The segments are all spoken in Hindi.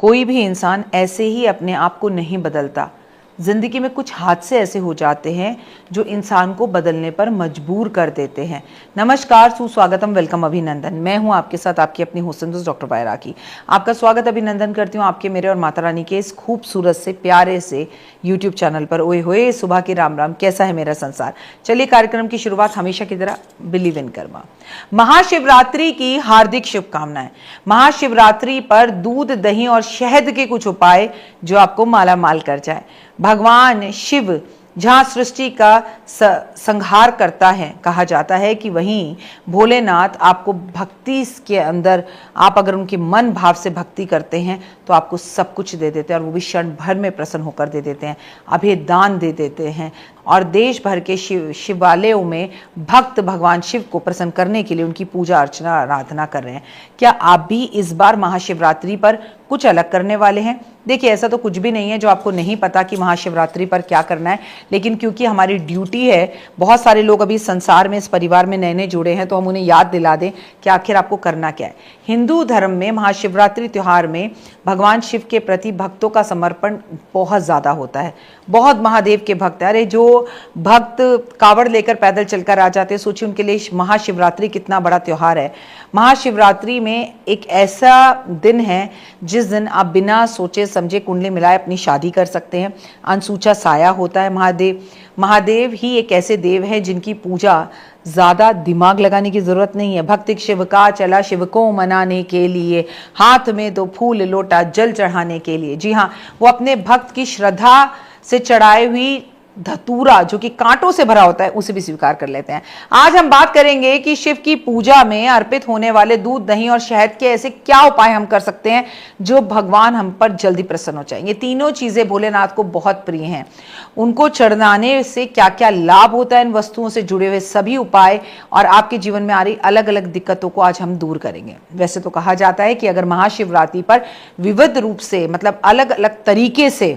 कोई भी इंसान ऐसे ही अपने आप को नहीं बदलता। ज़िंदगी में कुछ हादसे ऐसे हो जाते हैं जो इंसान को बदलने पर मजबूर कर देते हैं। नमस्कार, सुस्वागतम, वेलकम, अभिनंदन। मैं हूं आपके साथ आपकी अपनी होस्ट दोस्त डॉक्टर पायरा की। आपका स्वागत अभिनंदन करती हूं आपके, मेरे और माता रानी के इस खूबसूरत से प्यारे से यूट्यूब चैनल पर। ओए होए सुबह के राम राम, कैसा है मेरा संसार। चलिए कार्यक्रम की शुरुआत हमेशा की तरह बिलीव इन कर्मा। महाशिवरात्रि की हार्दिक शुभकामनाएं। महाशिवरात्रि पर दूध, दही और शहद के कुछ उपाय जो आपको माला माल कर जाए। भगवान शिव जहाँ सृष्टि का संहार करता है, कहा जाता है कि वहीं भोलेनाथ आपको भक्ति के अंदर, आप अगर उनके मन भाव से भक्ति करते हैं तो आपको सब कुछ दे देते हैं, और वो भी क्षण भर में प्रसन्न होकर दे देते हैं, अभय दान दे देते हैं। और देश भर के शिवालयों में भक्त भगवान शिव को प्रसन्न करने के लिए उनकी पूजा अर्चना आराधना कर रहे हैं। क्या आप भी इस बार महाशिवरात्रि पर कुछ अलग करने वाले हैं? देखिए, ऐसा तो कुछ भी नहीं है जो आपको नहीं पता कि महाशिवरात्रि पर क्या करना है, लेकिन क्योंकि हमारी ड्यूटी है, बहुत सारे लोग अभी संसार में, इस परिवार में नए नए जुड़े हैं, तो हम उन्हें याद दिला दें कि आखिर आपको करना क्या है। हिंदू धर्म में महाशिवरात्रि त्योहार में भगवान शिव के प्रति भक्तों का समर्पण बहुत ज़्यादा होता है। बहुत महादेव के भक्त हैं। अरे जो भक्त कावड़ लेकर पैदल चलकर आ जाते हैं, सोचिए उनके लिए महाशिवरात्रि कितना बड़ा त्योहार है। महाशिवरात्रि में एक ऐसा दिन है जिस दिन आप बिना सोचे समझे कुंडली मिलाए अपनी शादी कर सकते हैं। अनसूचा साया होता है महादेव ही एक ऐसे देव हैं जिनकी पूजा ज़्यादा दिमाग लगाने की ज़रूरत नहीं है। भक्त शिव का चला शिव को मनाने के लिए, हाथ में 2 फूल लोटा जल चढ़ाने के लिए। जी हाँ, वो अपने भक्त की श्रद्धा से चढ़ाई हुई धतूरा जो कि कांटों से भरा होता है उसे भी स्वीकार कर लेते हैं। आज हम बात करेंगे कि शिव की पूजा में अर्पित होने वाले दूध, दही और शहद के ऐसे क्या उपाय हम कर सकते हैं जो भगवान हम पर जल्दी प्रसन्न हो जाए। ये तीनों चीजें भोलेनाथ को बहुत प्रिय हैं। उनको चढ़ाने से क्या क्या लाभ होता है, इन वस्तुओं से जुड़े हुए सभी उपाय और आपके जीवन में आ रही अलग अलग दिक्कतों को आज हम दूर करेंगे। वैसे तो कहा जाता है कि अगर महाशिवरात्रि पर विविध रूप से, मतलब अलग अलग तरीके से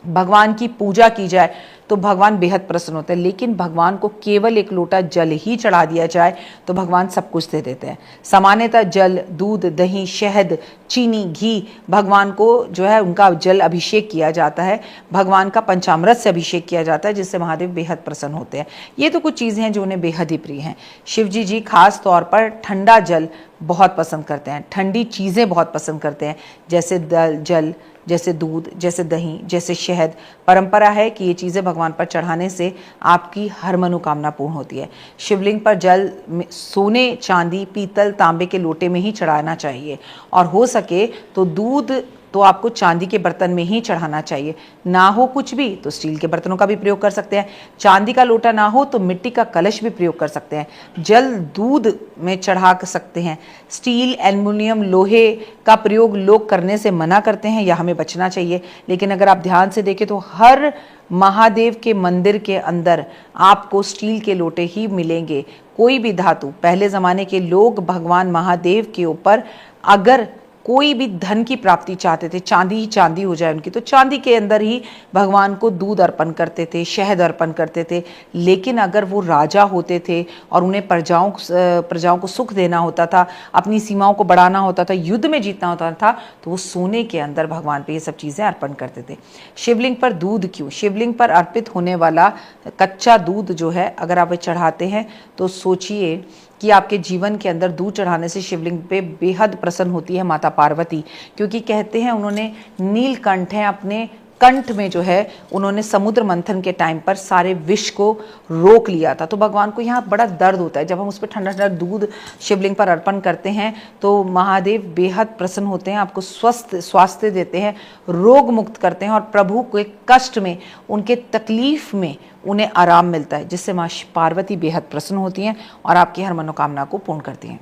भगवान की पूजा की जाए तो भगवान बेहद प्रसन्न होते हैं, लेकिन भगवान को केवल 1 लोटा जल ही चढ़ा दिया जाए तो भगवान सब कुछ दे देते हैं। सामान्यतः जल, दूध, दही, शहद, चीनी, घी, भगवान को जो है उनका जल अभिषेक किया जाता है, भगवान का पंचामृत से अभिषेक किया जाता है, जिससे महादेव बेहद प्रसन्न होते हैं। ये तो कुछ चीज़ें हैं जो उन्हें बेहद ही प्रिय हैं। शिवजी जी खास तौर पर ठंडा जल बहुत पसंद करते हैं, ठंडी चीज़ें बहुत पसंद करते हैं, जैसे जल, जैसे दूध, जैसे दही, जैसे शहद। परंपरा है कि ये चीज़ें भगवान पर चढ़ाने से आपकी हर मनोकामना पूर्ण होती है। शिवलिंग पर जल सोने, चांदी, पीतल, तांबे के लोटे में ही चढ़ाना चाहिए, और हो सके तो दूध तो आपको चांदी के बर्तन में ही चढ़ाना चाहिए। ना हो कुछ भी तो स्टील के बर्तनों का भी प्रयोग कर सकते हैं। चांदी का लोटा ना हो तो मिट्टी का कलश भी प्रयोग कर सकते हैं। जल दूध में चढ़ा सकते हैं। स्टील, एल्युमिनियम, लोहे का प्रयोग लोग करने से मना करते हैं, या हमें बचना चाहिए। लेकिन अगर आप ध्यान से देखें तो हर महादेव के मंदिर के अंदर आपको स्टील के लोटे ही मिलेंगे। कोई भी धातु, पहले ज़माने के लोग भगवान महादेव के ऊपर अगर कोई भी धन की प्राप्ति चाहते थे, चांदी ही चांदी हो जाए उनकी, तो चांदी के अंदर ही भगवान को दूध अर्पण करते थे, शहद अर्पण करते थे। लेकिन अगर वो राजा होते थे और उन्हें प्रजाओं को सुख देना होता था, अपनी सीमाओं को बढ़ाना होता था, युद्ध में जीतना होता था, तो वो सोने के अंदर भगवान पे ये सब चीज़ें अर्पण करते थे। शिवलिंग पर दूध क्यों? शिवलिंग पर अर्पित होने वाला कच्चा दूध जो है, अगर आप चढ़ाते हैं तो सोचिए कि आपके जीवन के अंदर दूध चढ़ाने से शिवलिंग पे बेहद प्रसन्न होती है माता पार्वती, क्योंकि कहते हैं उन्होंने नीलकंठ है अपने कंठ में जो है उन्होंने समुद्र मंथन के टाइम पर सारे विष को रोक लिया था। तो भगवान को यहाँ बड़ा दर्द होता है। जब हम उस पर ठंडा ठंडा दूध शिवलिंग पर अर्पण करते हैं तो महादेव बेहद प्रसन्न होते हैं, आपको स्वास्थ्य देते हैं, रोग मुक्त करते हैं, और प्रभु के कष्ट में, उनके तकलीफ में उन्हें आराम मिलता है, जिससे माँ पार्वती बेहद प्रसन्न होती हैं और आपकी हर मनोकामना को पूर्ण करती हैं।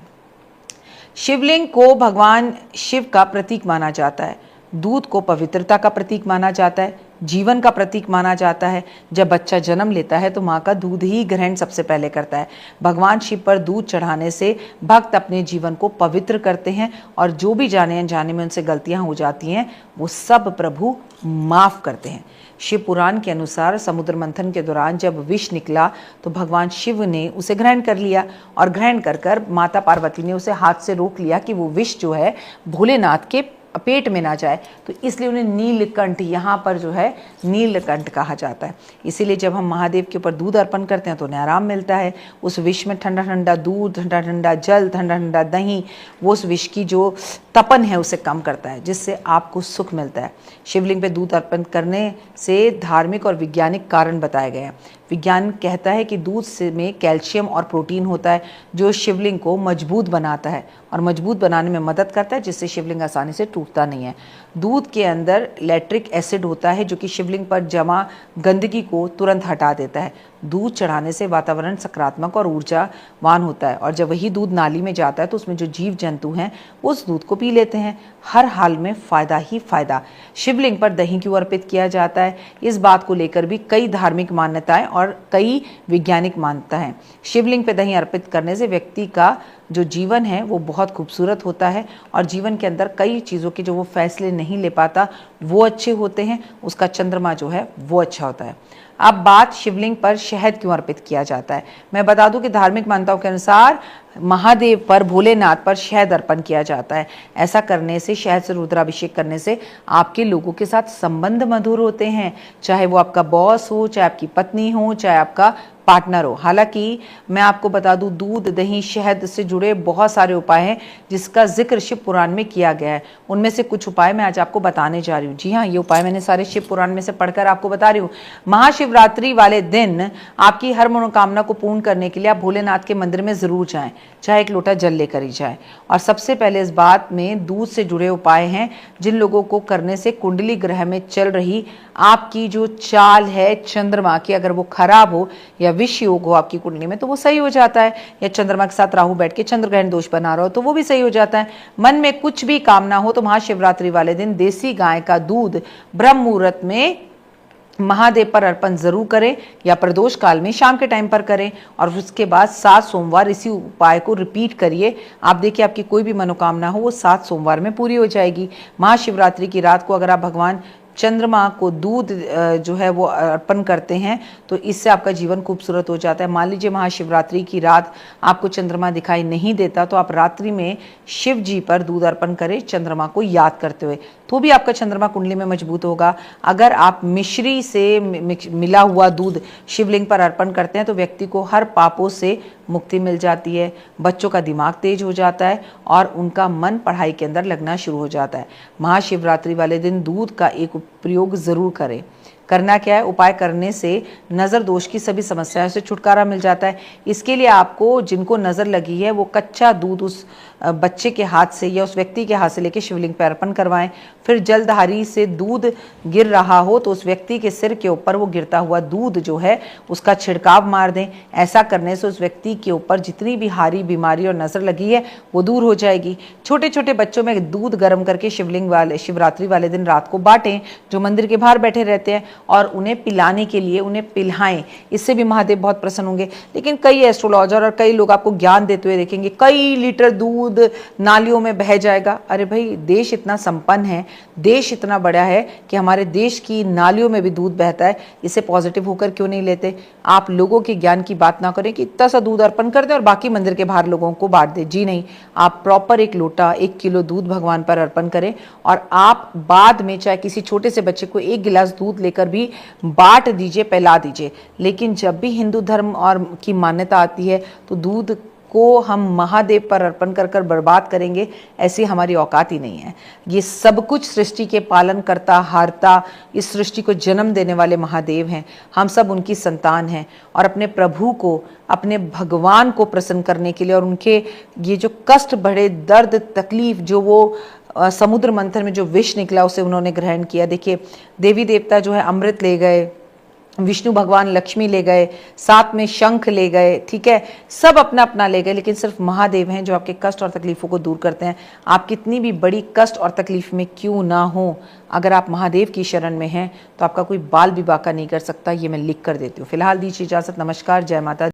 शिवलिंग को भगवान शिव का प्रतीक माना जाता है। दूध को पवित्रता का प्रतीक माना जाता है, जीवन का प्रतीक माना जाता है। जब बच्चा जन्म लेता है तो माँ का दूध ही ग्रहण सबसे पहले करता है। भगवान शिव पर दूध चढ़ाने से भक्त अपने जीवन को पवित्र करते हैं, और जो भी जाने अनजाने में उनसे गलतियाँ हो जाती हैं वो सब प्रभु माफ़ करते हैं। शिव पुराण के अनुसार समुद्र मंथन के दौरान जब विष निकला तो भगवान शिव ने उसे ग्रहण कर लिया, और ग्रहण कर माता पार्वती ने उसे हाथ से रोक लिया कि वो विष जो है भोलेनाथ के पेट में ना जाए, तो इसलिए उन्हें नीलकंठ, यहाँ पर जो है नीलकंठ कहा जाता है। इसीलिए जब हम महादेव के ऊपर दूध अर्पण करते हैं तो उन्हें आराम मिलता है। उस विष में ठंडा ठंडा दूध, ठंडा ठंडा जल, ठंडा ठंडा दही, वो उस विष की जो तपन है उसे कम करता है, जिससे आपको सुख मिलता है। शिवलिंग पे दूध अर्पण करने से धार्मिक और वैज्ञानिक कारण बताए गए हैं। विज्ञान कहता है कि दूध से में कैल्शियम और प्रोटीन होता है जो शिवलिंग को मजबूत बनाता है और मजबूत बनाने में मदद करता है, जिससे शिवलिंग आसानी से टूटता नहीं है। दूध के अंदर लैक्टिक एसिड होता है जो कि शिवलिंग पर जमा गंदगी को तुरंत हटा देता है। दूध चढ़ाने से वातावरण सकारात्मक और ऊर्जावान होता है, और जब वही दूध नाली में जाता है तो उसमें जो जीव जंतु हैं उस दूध को पी लेते हैं। हर हाल में फ़ायदा ही फ़ायदा। शिवलिंग पर दही क्यों अर्पित किया जाता है, इस बात को लेकर भी कई धार्मिक मान्यताएं और कई वैज्ञानिक मान्यता हैं। शिवलिंग पे दही अर्पित करने से व्यक्ति का जो जीवन है वो बहुत खूबसूरत होता है, और जीवन के अंदर कई चीज़ों के जो वो फैसले नहीं ले पाता वो अच्छे होते हैं। उसका चंद्रमा जो है वो अच्छा होता है। अब बात शिवलिंग पर शहद क्यों अर्पित किया जाता है। मैं बता दूं कि धार्मिक मान्यताओं के अनुसार महादेव पर, भोलेनाथ पर शहद अर्पण किया जाता है। ऐसा करने से, शहद से रुद्राभिषेक करने से आपके लोगों के साथ संबंध मधुर होते हैं, चाहे वो आपका बॉस हो, चाहे आपकी पत्नी हो, चाहे आपका पार्टनर हो। हालांकि मैं आपको बता दूं, दूध, दही, शहद से जुड़े बहुत सारे उपाय हैं जिसका जिक्र शिव पुराण में किया गया है। उनमें से कुछ उपाय मैं आज आपको बताने जा रही हूँ। जी हाँ, ये उपाय मैंने सारे शिव पुराण में से पढ़कर आपको बता रही हूँ। महाशिवरात्रि वाले दिन आपकी हर मनोकामना को पूर्ण करने के लिए आप भोलेनाथ के मंदिर में जरूर जाएं, चाहे एक लोटा जल लेकर ही जाएं। और सबसे पहले इस बात में दूध से जुड़े उपाय हैं जिन लोगों को करने से कुंडली ग्रह में चल रही आपकी जो चाल है चंद्रमा की, अगर वो खराब हो या विष योग हो आपकी कुंडली में तो वो सही हो जाता है, या चंद्रमा के साथ राहु बैठ के चंद्र ग्रहण दोष बना रहा हो तो वो भी सही हो जाता है। मन में कुछ भी कामना हो तो महाशिवरात्रि वाले दिन देसी गाय का दूध ब्रह्म मुहूर्त में महादेव पर अर्पण जरूर करें, या प्रदोष काल में शाम के टाइम पर करें, और उसके बाद 7 सोमवार इसी उपाय को रिपीट करिए। आप देखिए आपकी कोई भी मनोकामना हो वो 7 सोमवार में पूरी हो जाएगी। महाशिवरात्रि की रात को अगर आप भगवान चंद्रमा को दूध जो है वो अर्पण करते हैं तो इससे आपका जीवन खूबसूरत हो जाता है। मान लीजिए महाशिवरात्रि की रात आपको चंद्रमा दिखाई नहीं देता तो आप रात्रि में शिव जी पर दूध अर्पण करें चंद्रमा को याद करते हुए, तो भी आपका चंद्रमा कुंडली में मजबूत होगा। अगर आप मिश्री से मिला हुआ दूध शिवलिंग पर अर्पण करते हैं तो व्यक्ति को हर पापों से मुक्ति मिल जाती है, बच्चों का दिमाग तेज हो जाता है और उनका मन पढ़ाई के अंदर लगना शुरू हो जाता है। महाशिवरात्रि वाले दिन दूध का एक प्रयोग जरूर करें। करना क्या है, उपाय करने से नज़र दोष की सभी समस्याओं से छुटकारा मिल जाता है। इसके लिए आपको, जिनको नज़र लगी है, वो कच्चा दूध उस बच्चे के हाथ से या उस व्यक्ति के हाथ से लेके शिवलिंग पर अर्पण करवाएं। फिर जलधारी से दूध गिर रहा हो तो उस व्यक्ति के सिर के ऊपर वो गिरता हुआ दूध जो है उसका छिड़काव मार दें। ऐसा करने से उस व्यक्ति के ऊपर जितनी भी हारी बीमारी और नज़र लगी है वो दूर हो जाएगी। छोटे छोटे बच्चों में दूध गर्म करके शिवरात्रि वाले दिन रात को बांटें जो मंदिर के बाहर बैठे रहते हैं, और उन्हें पिलाने के लिए उन्हें पिलाएं। इससे भी महादेव बहुत प्रसन्न होंगे। लेकिन कई एस्ट्रोलॉजर और कई लोग आपको ज्ञान देते हुए देखेंगे कई लीटर दूध नालियों में बह जाएगा। अरे भाई, देश इतना संपन्न है, देश इतना बड़ा है कि हमारे देश की नालियों में भी दूध बहता है। इसे पॉजिटिव होकर क्यों नहीं लेते? आप लोगों के ज्ञान की बात ना करें कि इतना सा दूध अर्पण कर दें और बाकी मंदिर के बाहर लोगों को बांट दें। जी नहीं, आप प्रॉपर 1 लोटा 1 किलो दूध भगवान पर अर्पण करें, और आप बाद में चाहे किसी छोटे से बच्चे को 1 गिलास दूध लेकर भी बांट दीजिए, पिला दीजिए। लेकिन जब भी हिंदू धर्म और की मान्यता आती है तो दूध को हम महादेव पर अर्पण कर कर बर्बाद करेंगे, ऐसी हमारी औकात ही नहीं है। ये सब कुछ सृष्टि के पालन करता, हारता, इस सृष्टि को जन्म देने वाले महादेव हैं। हम सब उनकी संतान हैं, और अपने प्रभु को, अपने भगवान को प्रसन्न करने के लिए और उनके ये जो कष्ट बढ़े, दर्द, तकलीफ, जो वो समुद्र मंथन में जो विष निकला उसे उन्होंने ग्रहण किया। देखिए, देवी देवता जो है अमृत ले गए, विष्णु भगवान लक्ष्मी ले गए, साथ में शंख ले गए, ठीक है, सब अपना अपना ले गए, लेकिन सिर्फ महादेव हैं जो आपके कष्ट और तकलीफों को दूर करते हैं। आप कितनी भी बड़ी कष्ट और तकलीफ में क्यों ना हो, अगर आप महादेव की शरण में हैं तो आपका कोई बाल भी बाका नहीं कर सकता। ये मैं लिख कर देती हूँ। फिलहाल दीजिए इजाजत। नमस्कार, जय माता दी।